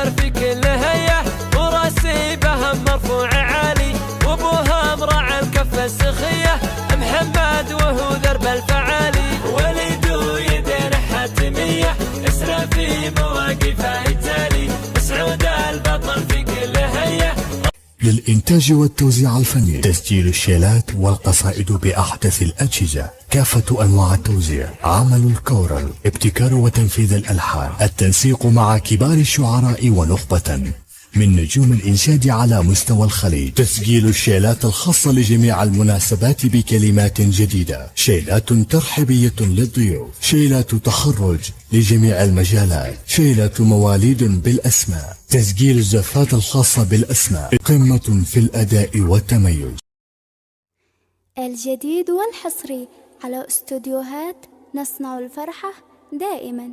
البطل في كل هية، وراسي بهم مرفوع عالي، وابوها مرعى الكف السخية، محمد وهو درب الفعالي، وليدو يدين حاتمية، اسرى في مواقفه التالي، سعود البطل في كل هية. للإنتاج والتوزيع الفني، تسجيل الشيلات والقصائد بأحدث الأجهزة، كافة أنواع التوزيع، عمل الكورال، ابتكار وتنفيذ الألحان، التنسيق مع كبار الشعراء ونخبة من نجوم الإنشاد على مستوى الخليج، تسجيل الشيلات الخاصة لجميع المناسبات بكلمات جديدة، شيلات ترحيبية للضيوف، شيلات تخرج لجميع المجالات، شيلات مواليد بالأسماء، تسجيل الزفات الخاصة بالأسماء، قمة في الأداء والتميز. الجديد والحصري على استوديوهات نصنع الفرحة دائما.